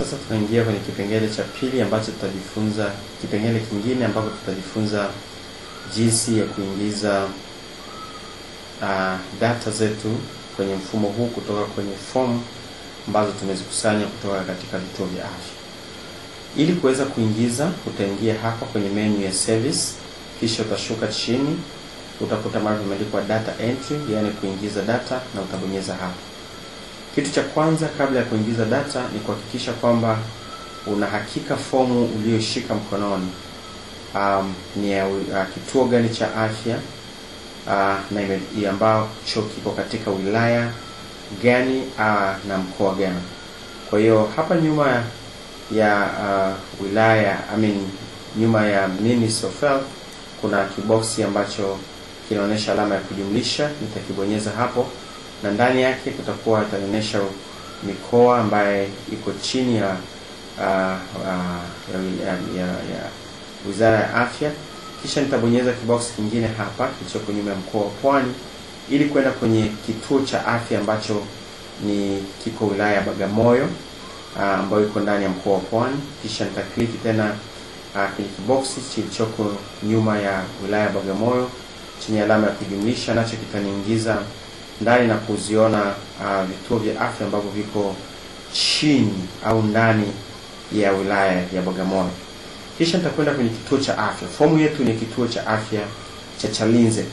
Sasa tunaingia kwenye kipengele cha pili ambacho tutajifunza kipengele kingine ambapo tutajifunza jinsi ya kuingiza data zetu kwenye mfumo huu kutoka kwenye form ambazo tumezikusanya kutoka katika vituo vya afya. Ili kuweza kuingiza, utaingia hapa kwenye menu ya service, kisha utashuka chini, utakuta mahali pameandikwa data entry, yani kuingiza data, na utabonyeza hapa. Kitu cha kwanza kabla ya kuingiza data ni kuhakikisha kwamba una hakika fomu uliyoshika mkononi ni ya kituo gani cha afya na ambacho kiko katika wilaya gani na mkoa gani. Kwa hiyo hapa nyuma ya wilaya, nyuma ya Ministry of Health kuna kiboksi ambacho kinaonyesha alama ya kujumlisha. Nitakibonyeza hapo, na ndani yake kutakuwa itaonyesha mikoa ambaye iko chini ya Wizara ya Afya. Kisha nitabonyeza kiboksi kingine hapa kilichoko nyuma ya mkoa wa Pwani ili kwenda kwenye kituo cha afya ambacho kiko wilaya ya Bagamoyo ambayo iko ndani ya mkoa wa Pwani. Kisha nitakliki tena kwenye kiboksi kilichoko nyuma ya wilaya ya Bagamoyo chenye alama ya kujumlisha, nacho kitaniingiza ndani na kuziona vituo vya afya ambavyo viko chini au ndani ya wilaya ya Bagamoyo. Kisha nitakwenda kwenye kituo cha afya. Fomu yetu ni kituo cha afya cha Chalinze.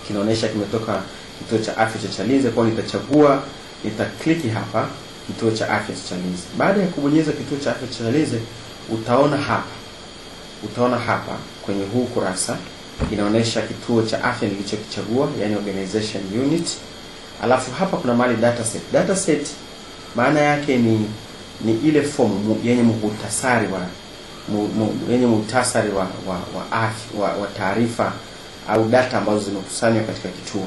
Kinaonyesha kimetoka kituo cha afya cha Chalinze, kwa nitachagua, nitakliki hapa kituo cha afya cha Chalinze. Baada ya kubonyeza kituo cha afya cha Chalinze, utaona hapa kwenye huu kurasa inaonyesha kituo cha afya nilichokichagua, yani organization unit. Alafu hapa kuna mahali dataset. Dataset maana yake ni ile fomu yenye muhtasari wa taarifa au data ambazo zimekusanywa katika kituo.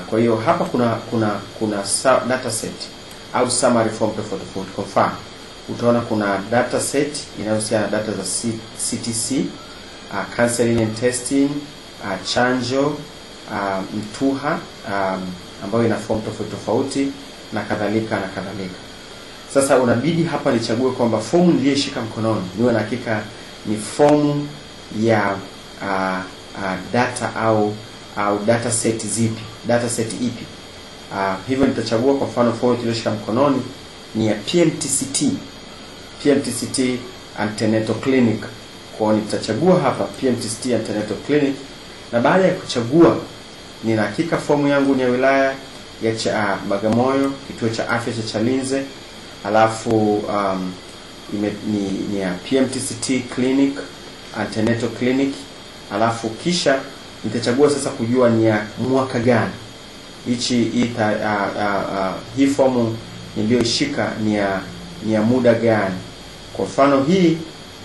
Kwa hiyo hapa kuna dataset au summary form tofauti. Kwa mfano, utaona kuna dataset inayohusiana na data za CTC, counseling and testing, chanjo, mtuha ambayo ina form tofauti na kadhalika. Sasa unabidi hapa nichague kwamba fomu niliyoshika mkononi niwe na hakika ni fomu ya data au dataset zipi, dataset ipi. Hivyo nitachagua kwa mfano fomu niliyoshika mkononi ni ya PMTCT Antenatal Clinic. Kwa nitachagua hapa PMTCT Antenatal Clinic, na baada ya kuchagua nina hakika fomu yangu ni ya wilaya ya Bagamoyo, kituo cha afya cha Chalinze, alafu ni ya PMTCT Clinic Antenatal Clinic. Alafu kisha nitachagua sasa kujua ni ya mwaka gani. Hii fomu niliyoshika ni ya muda gani. Kwa mfano hii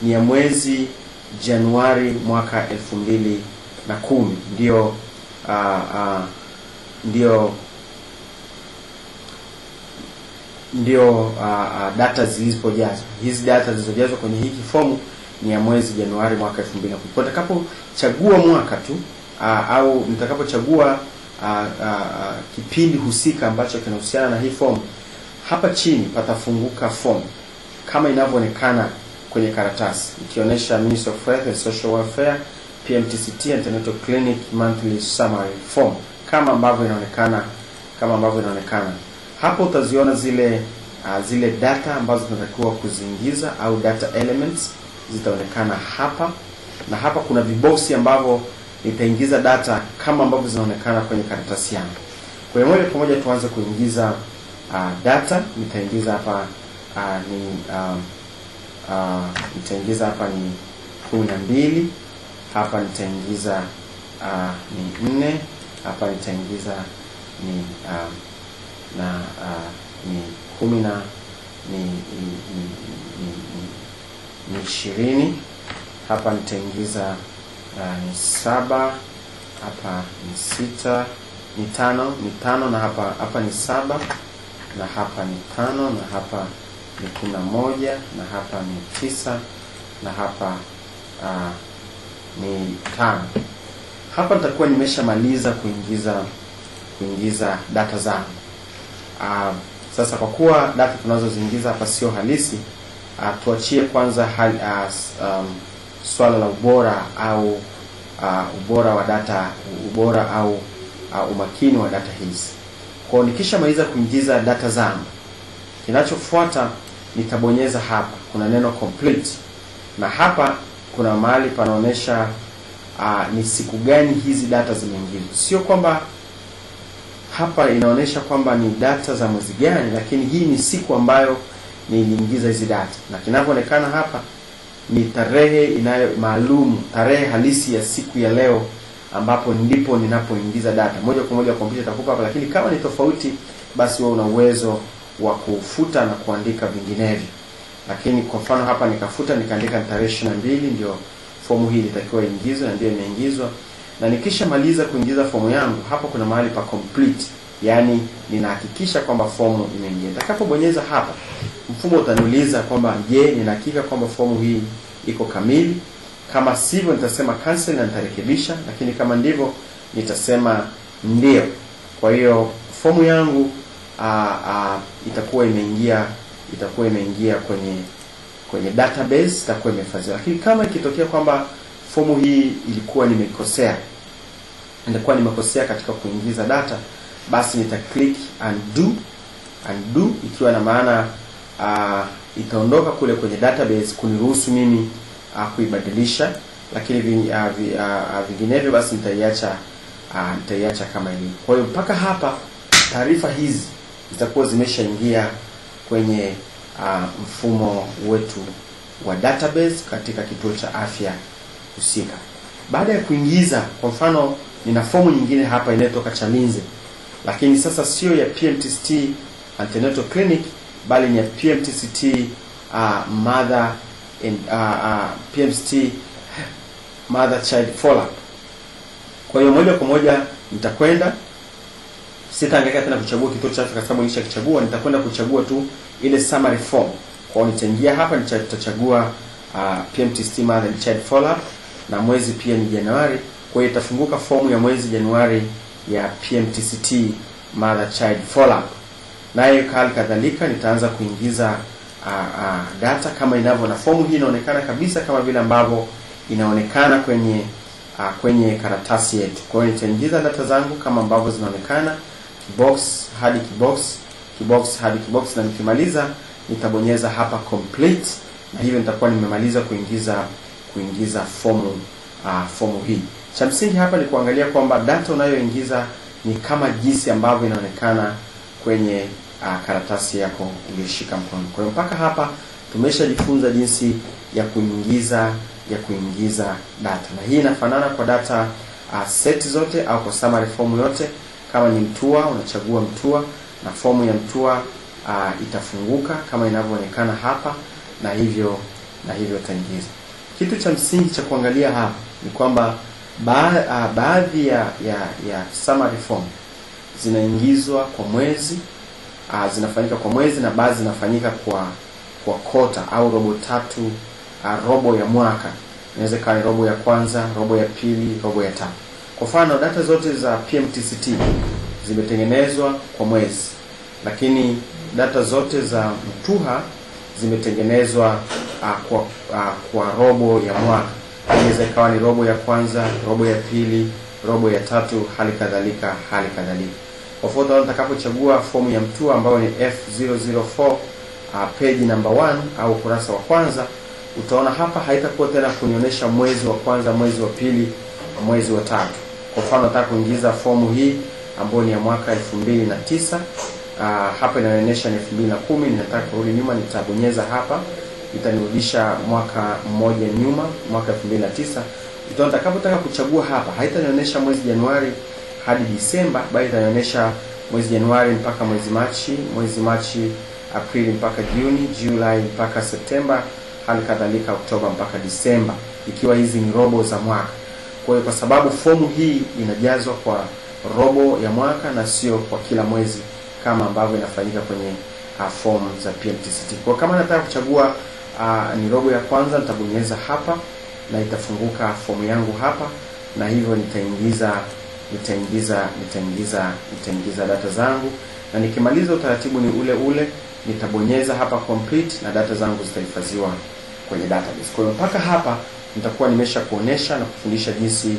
ni ya mwezi Januari mwaka 2010. Ndio data zilizojazwa. Hizi data zilizojazwa kwenye hiki fomu ni ya mwezi Januari mwaka 2010. Kwa nitakapochagua mwaka tu au nitakapochagua kipindi husika ambacho kinahusiana na hii fomu, hapa chini patafunguka fomu kama inavyoonekana kwenye karatasi, ikionyesha Ministry of Health and Social Welfare PMTCT Antenatal Clinic Monthly Summary Form, kama ambavyo inaonekana. Hapo utaziona zile data ambazo tunatakiwa kuziingiza au data elements zitaonekana hapa, na hapa kuna viboksi ambavyo nitaingiza data kama ambavyo zinaonekana kwenye karatasi yangu. Kwa hiyo moja kwa moja tuanze kuingiza data. Nitaingiza hapa nitaingiza hapa ni 12, hapa nitaingiza ni 4, hapa nitaingiza ni 10 na ni 20, hapa nitaingiza ni 7, hapa ni 6, ni 5 na hapa ni 7, na hapa ni 5, na hapa ni 11, na hapa ni 9, na hapa ni 5. Hapa nitakuwa nimeshamaliza kuingiza data zangu. Sasa kwa kuwa data tunazoziingiza hapa sio halisi, tuachie kwanza swala la ubora au ubora wa data, ubora au umakini wa data hizi. Kwa nikishamaliza kuingiza data zangu, kinachofuata nitabonyeza hapa, kuna neno complete, na hapa kuna mahali panaonesha ni siku gani hizi data zimeingizwa. Sio kwamba hapa inaonesha kwamba ni data za mwezi gani, lakini hii ni siku ambayo niliingiza hizi data, na kinavyoonekana hapa ni tarehe inayo maalum, tarehe halisi ya siku ya leo, ambapo ndipo ninapoingiza data. Moja kwa moja kompyuta itakupa hapa, lakini kama ni tofauti, basi wewe una uwezo wa kufuta na kuandika vinginevyo. Lakini kwa mfano hapa nikafuta, nikaandika tarehe 22 ndio fomu hii ilitakiwa iingizwe, na ndio imeingizwa. Na nikishamaliza kuingiza fomu yangu, hapa kuna mahali pa complete, yani ninahakikisha kwamba fomu imeingia. Nitakapobonyeza hapa, mfumo utaniuliza kwamba je, ninahakika kwamba fomu hii iko kamili. Kama sivyo, nitasema cancel na nitarekebisha, lakini kama ndivyo nitasema ndio. Kwa hiyo fomu yangu itakuwa imeingia kwenye database, itakuwa imehifadhiwa. Lakini kama ikitokea kwamba fomu hii ilikuwa nimekosea katika kuingiza data, basi nita click undo, ikiwa na maana itaondoka kule kwenye database kuniruhusu mimi kuibadilisha, lakini vinginevyo basi nitaiacha kama ilivyo. Kwa hiyo mpaka hapa taarifa hizi zitakuwa zimeshaingia kwenye mfumo wetu wa database katika kituo cha afya husika. Baada ya kuingiza, kwa mfano nina fomu nyingine hapa inayotoka Chalinze, lakini sasa sio ya PMTCT Antenatal Clinic, bali ni ya PMTCT PMTCT Mother Child Follow-up. Kwa hiyo moja kwa moja nitakwenda, sitaangalia tena kuchagua kituo cha afya kwa sababu nilishakichagua. Nitakwenda kuchagua tu ile summary form. Kwa hiyo nitaingia hapa, nitachagua PMTCT Mother Child Follow-up, na mwezi pia ni Januari. Kwa hiyo itafunguka fomu ya mwezi Januari ya PMTCT Mother Child Follow-up. Nayo kadhalika nitaanza kuingiza data kama inavyo, na fomu hii inaonekana kabisa kama vile ambavyo inaonekana kwenye karatasi yetu. Kwa hiyo nitaingiza data zangu kama ambavyo zinaonekana, kibox hadi kibox, na nikimaliza nitabonyeza hapa complete, na hivyo nitakuwa nimemaliza kuingiza fomu hii. Cha msingi hapa ni kuangalia kwamba data unayoingiza ni kama jinsi ambavyo inaonekana kwenye karatasi yako uliyoshika mkono. Kwa hiyo mpaka hapa tumeshajifunza jinsi ya kuingiza data, na hii inafanana kwa data set zote au kwa summary form yote. Kama ni mtua, unachagua mtua na fomu ya mtua itafunguka kama inavyoonekana hapa, na hivyo utaingiza. Kitu cha msingi cha kuangalia hapa ni kwamba baadhi ya summary form zinaingizwa kwa mwezi, zinafanyika kwa mwezi, na baadhi zinafanyika kwa kota au robo tatu, robo ya mwaka. Inaweza kuwa robo ya kwanza, robo ya pili, robo ya tatu. Kwa mfano data zote za PMTCT zimetengenezwa kwa mwezi, lakini data zote za mtuha zimetengenezwa kwa robo ya mwaka. Inaweza kuwa ni robo ya kwanza, robo ya pili, robo ya tatu, hali kadhalika. Kwa mfano nitakapochagua fomu ya mtua ambayo ni F004 page number 1 au kurasa wa kwanza, utaona hapa haitakuwa tena kunionyesha mwezi wa kwanza, mwezi wa pili, mwezi wa tatu. Kwa mfano nataka kuingiza fomu hii ambayo ni ya mwaka 2009, hapa inaonyesha ni 2010. Ninataka kurudi nyuma, nitabonyeza hapa, itanirudisha mwaka mmoja nyuma, mwaka 2009. Utaona nitakapotaka kuchagua hapa haitanionyesha mwezi Januari hadi Disemba, bali itanionyesha mwezi Januari mpaka mwezi Machi, Aprili mpaka Juni, Julai mpaka Septemba, hali kadhalika Oktoba mpaka Disemba, ikiwa hizi ni robo za mwaka. Kwa hiyo kwa sababu fomu hii inajazwa kwa robo ya mwaka na sio kwa kila mwezi kama ambavyo inafanyika kwenye fomu za PMTCT. Kwa kama nataka kuchagua ni robo ya kwanza, nitabonyeza hapa na itafunguka fomu yangu hapa, na hivyo nitaingiza data zangu, na nikimaliza utaratibu ni ule ule, nitabonyeza hapa complete na data zangu zitahifadhiwa kwenye database. Kwa hiyo mpaka hapa nitakuwa nimesha kuonesha na kufundisha jinsi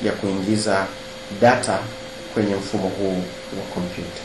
ya kuingiza data kwenye mfumo huu wa kompyuta.